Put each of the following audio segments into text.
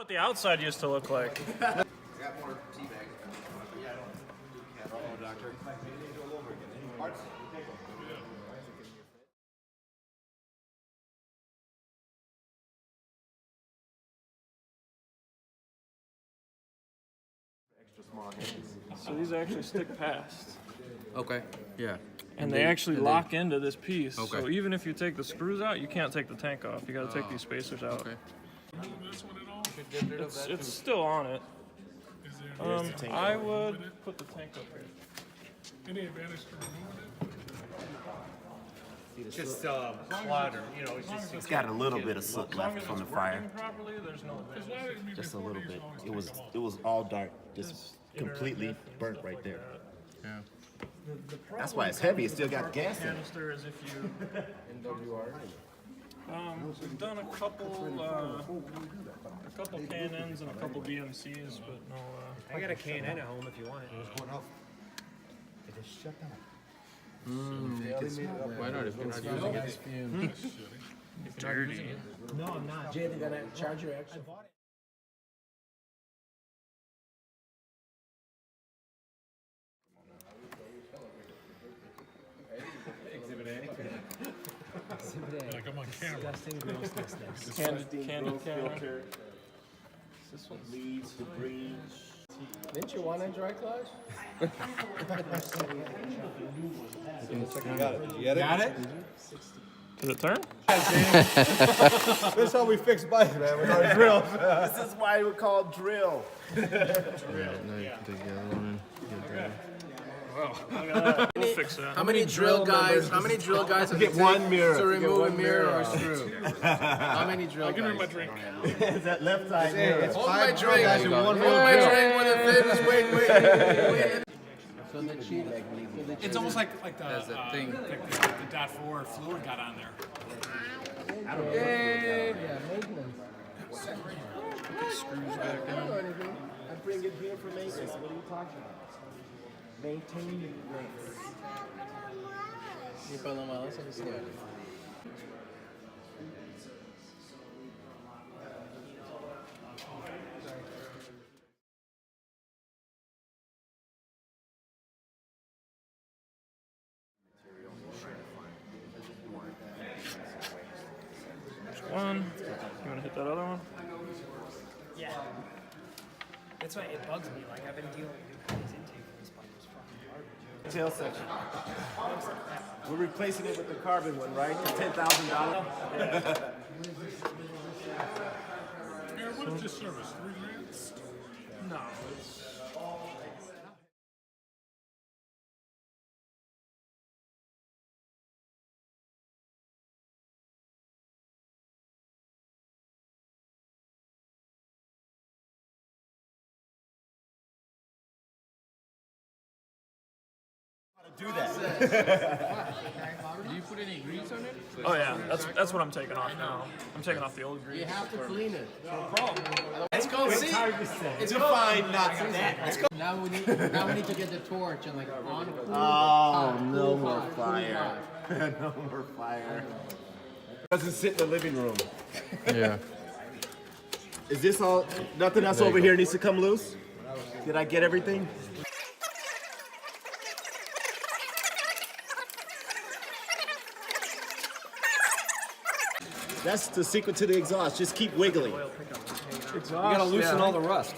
what the outside used to look like. I got more tea bags. Yeah, I don't do cats. Oh, doctor. Extra small hands. So these actually stick past. Okay. Yeah. And they actually lock into this piece. Okay. So even if you take the screws out, you can't take the tank off. You got to take these spacers out. Okay. This one at all? It's still on it. Is there I would put the tank up here. any advantage to removing it? Just clutter, you know, it's just. It's got a little bit of soot As long left as from the it's fire. working properly, there's no advantage. Just a little bit. It was all dark, just completely burnt right there. Yeah. That's why it's heavy. It still got gas in it. Canister is if you. We've done a couple K&Ns and a couple BMCs, but no. I got a K&N at home if you want it. Why not? If you're not using it. Dirty. No, I'm not. Jay, they gotta charge you extra. Like I'm on camera. Disgusting grossness next. Candy filter. This one leaves, debris. Didn't you want a dry clutch? Got it. You get it? Got it? Did it turn? That's how we fix bikes, man, with our drills. This is why we're called drill. Yeah, now you can take the other one and get that. We'll fix that. How many drill guys have Get you one mirror. to remove a mirror or screw? How many drill Give me my guys? drink. Is that left side mirror? Hold my drink. guys in one Hold row. my drink when the famous wait. So the cheat. It's almost like the There's a thing. the .4 fluid got on there. Yeah, maintenance. Screws back in. I bring it here for maintenance. What are you talking about? Maintain your brakes. Ni pala malas ang siya. One. You want to hit that other one? Yeah. That's why it bugs me. Like, I've been dealing with these intake for this bike is fucking garbage. Tail section. We're replacing it with the carbon one, right? The $10,000. Aaron, what is this service? 3 grand? No. It's... Do that. Do you put any grease on it? Oh yeah, that's what I'm taking off now. I'm taking off the old grease. You have to clean it. Let's go see. It's a fine not that. Now we need to get the torch and like on. Oh, no more fire. No more fire. Doesn't sit in the living room. Yeah. Is this all? Nothing else over here needs to come loose? Did I get everything? That's the secret to the exhaust. Just keep wiggling. You gotta loosen all the rust.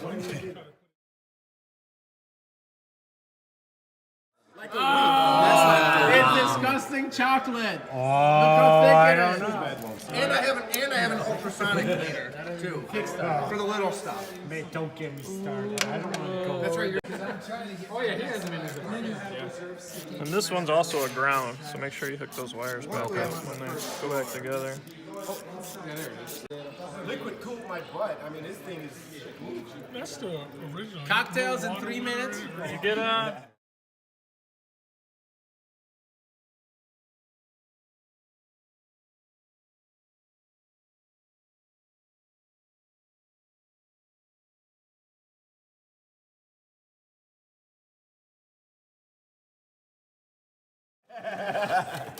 It's disgusting chocolate. Look how thick it is. And I have an ultrasonic cleaner too. For the little stuff. Mate, don't get me started. I don't want to go. That's right. Oh yeah, he has a minute. And this one's also a ground, so make sure you hook those wires back up when they go back together. Liquid cooled my butt. I mean, this thing is. That's the original. Cocktails in 3 minutes. You get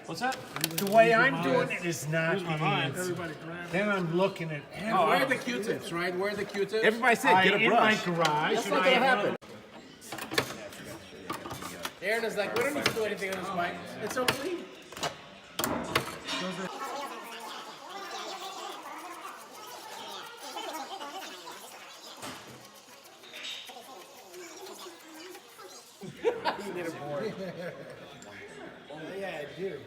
What's that? The way I'm doing it is not easy. Everybody grab. Then I'm looking at Oh, where are the Q-tips, right? Where are the Q-tips? Everybody said get a in my brush. garage. That's not gonna happen. Aaron is like, we don't need to do anything on this bike. It's so clean. Yeah, I do.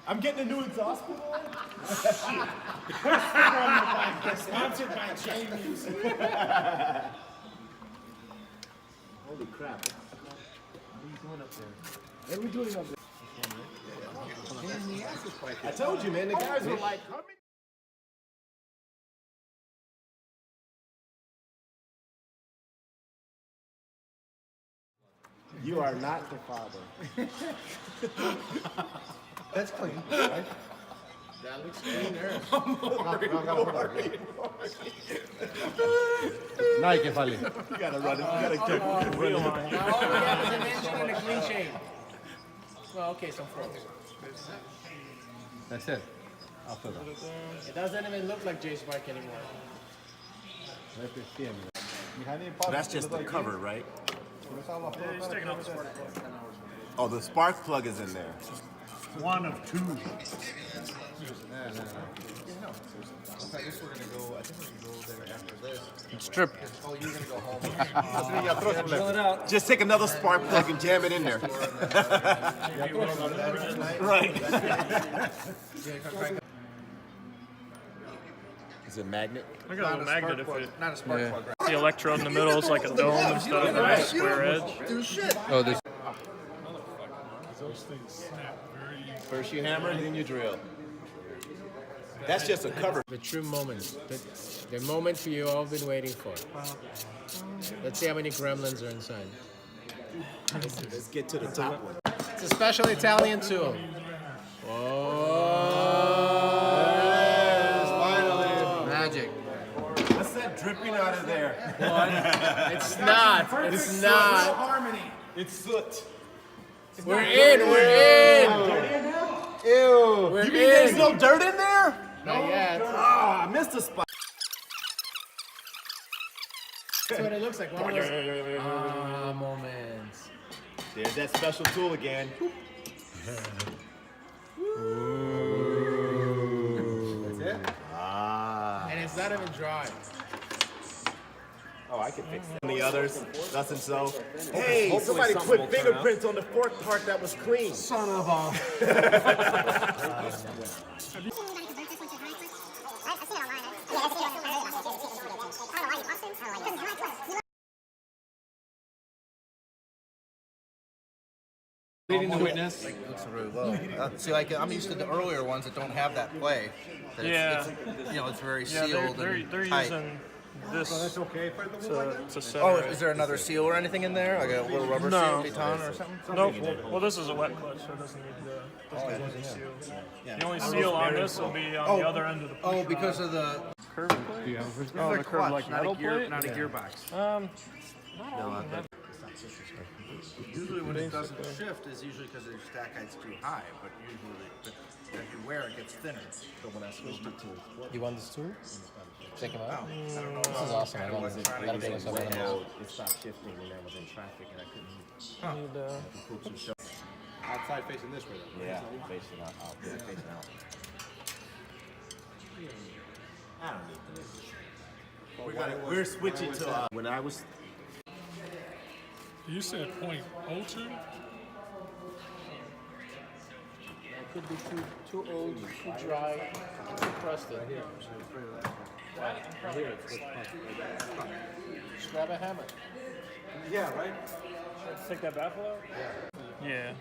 I'm getting a new exhaust pedal. Sponsored by Chinese. Holy crap. What are we doing up there? I told you, man, the guys were like, coming. You are not the father. That's clean, right? That looks cleaner. Nike, Fali. You gotta run it. You gotta check the wheel line. Now all we have is an engine and a clean chain. Well, okay, some forks. That's it. After that. It doesn't even look like Jay's bike anymore. That's just the cover, right? He's taking out the spark plug. Oh, the spark plug is in there. One of two. Strip. Just take another spark plug and jam it in there. Right. Is it a magnet? I got a magnet if it. Not a spark plug, right? The electrode in the middle is like a dome instead of a nice square edge. Oh, this. Those things snap very easy. First you hammer, then you drill. That's just a cover. The true moment. The moment you all been waiting for. Let's see how many gremlins are inside. Let's get to the top one. It's a special Italian tool. Oh, magic. What's that dripping out of there? It's not. It's not. Harmony. It's soot. We're in. We're in. Ew. We're You mean there's in. no dirt in there? Not yet. Oh, I missed a spot. That's what it looks like. One of those moments. There's that special tool again. That's it? Ah. And it's not even dry. Oh, I can fix that. And the others, nothing so. Hey, somebody put fingerprints on the fork part that was clean. Son of a. Leading the witness. Looks really low. See, like I'm used to the earlier ones that don't have that play. That Yeah. it's very Yeah, sealed they're and using tight. this to center Oh, it. is there another seal or anything in there? Like a little rubber No. seal, baton or something? Nope. Well, this is a wet clutch, so it doesn't need the seal. The only seal on this will be on the other end of the push Oh, because of the curve plate. Oh, the curve like metal plate. Not a gearbox. usually when it doesn't shift is usually because the stack height's too high, but usually as you wear it gets thinner. So when I switched it to You want this tool? Check him out. This is awesome. I gotta get this up on the It stopped shifting when I was in traffic and I couldn't. Outside facing this way, though. Yeah, facing out. Facing out. I don't need this. We're switching to when I was. You said 0.02? It could be too old, too dry, too crusted. Just grab a hammer. Yeah, right? Take that baffle out? Yeah.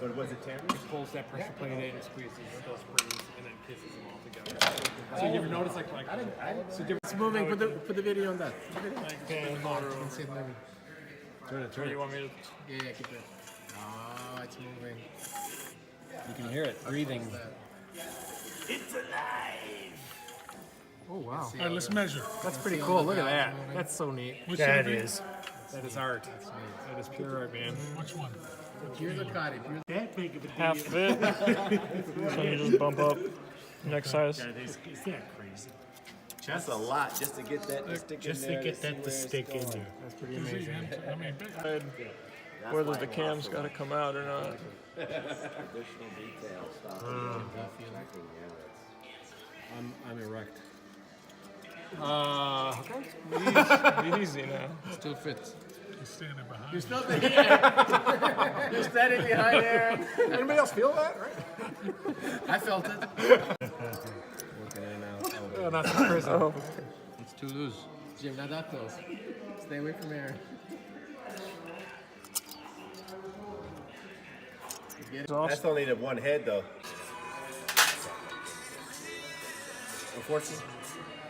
But was it tampered? Pulls that pressure plate in and squeezes those springs and then kisses them all together. So you ever notice like It's moving. Put the video on that. Turn it, Or turn do it. you want me to? Yeah, keep it. Oh, it's moving. You can hear it breathing. Oh, wow. All right, let's measure. That's pretty cool. Look at that. That's so neat. Which That should it be? is. That is art. That is pure art, man. Which one? Pure Ducati. Pure That big of a Half of it. So you just bump up next size. It's that crazy. That's a lot just to get that to stick Just in to there. get that to stick in there. That's pretty amazing. I mean, Whether the cam's got to come out or not. Additional detail stuff. I'm erect. Easy now. still fits. he's standing behind. You're standing behind Aaron. Anybody else feel that? Right? I felt it. Working in and out. Oh, that's the prison. It's too loose. Jim, not that close. Stay away from Aaron. That's only the one head though. Unfortunately.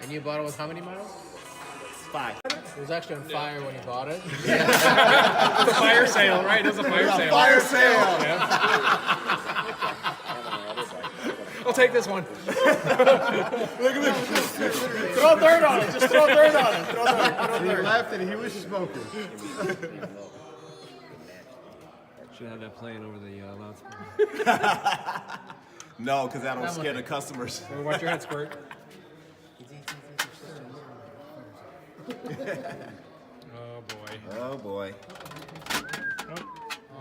And you bought it with how many miles? 5. It was actually on fire when you bought it. It's a fire sale, right? It was a fire sale. Fire sale! I'll take this one. Throw dirt on it. Just throw dirt on it. Throw dirt. He left and he was smoking. Should have that playing over the loudspeaker. No, because that'll scare the customers. Watch your head squirt. Oh boy. Oh boy.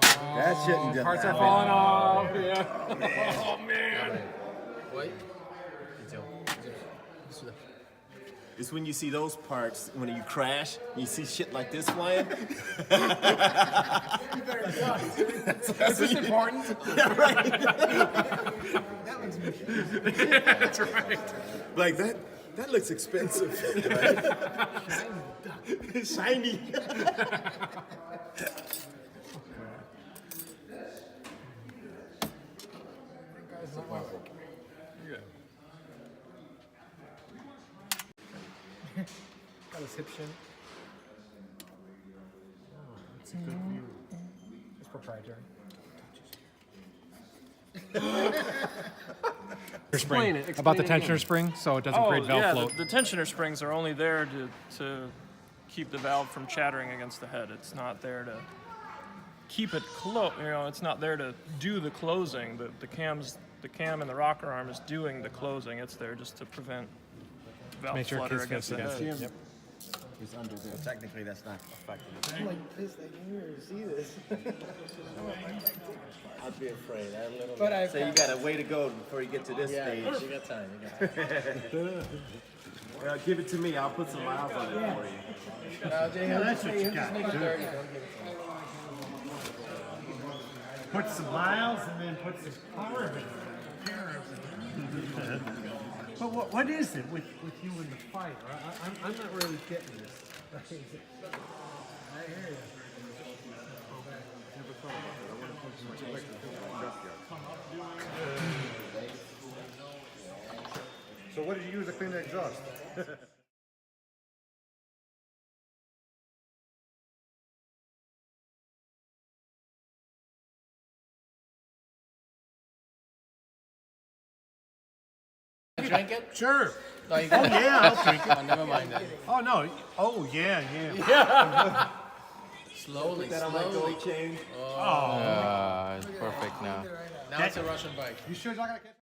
That shouldn't do Parts are that. falling off. Yeah. Wait. It's when you see those parts, when you crash, you see shit like this flying. Is this important? That's right. Like that looks expensive. Shiny. Got his hip shin. It's a good view. It's proprietary. Explain it. About the tensioner spring, so it doesn't create valve yeah, float. the tensioner springs are only there to keep the valve from chattering against the head. It's not there to keep it closed. You know, it's not there to do the closing. The cam and the rocker arm is doing the closing. It's there just to prevent valve Make sure it flutter fits against the against head. it. He's under there. So technically, that's not affecting it. I'm like this. I can hear see this. I'd be afraid. A little But bit. I've So you got a way to go before you get to this stage. You got time. Well, give it to me. I'll put some miles on it for you. No, Jay, that's what you got. Make it dirty. Don't give it to me. Put some miles and then put some power in it. But what is it with you in the fight? I'm not really getting this. I hear you. So what did you use to clean the exhaust? Drink it? Sure. No, you Oh yeah, I'll drink it. Oh, never mind then. Oh no. Oh yeah. Slowly, That on my slowly. gold chain. It's perfect now. Now it's a Russian bike. You sure it's not gonna catch?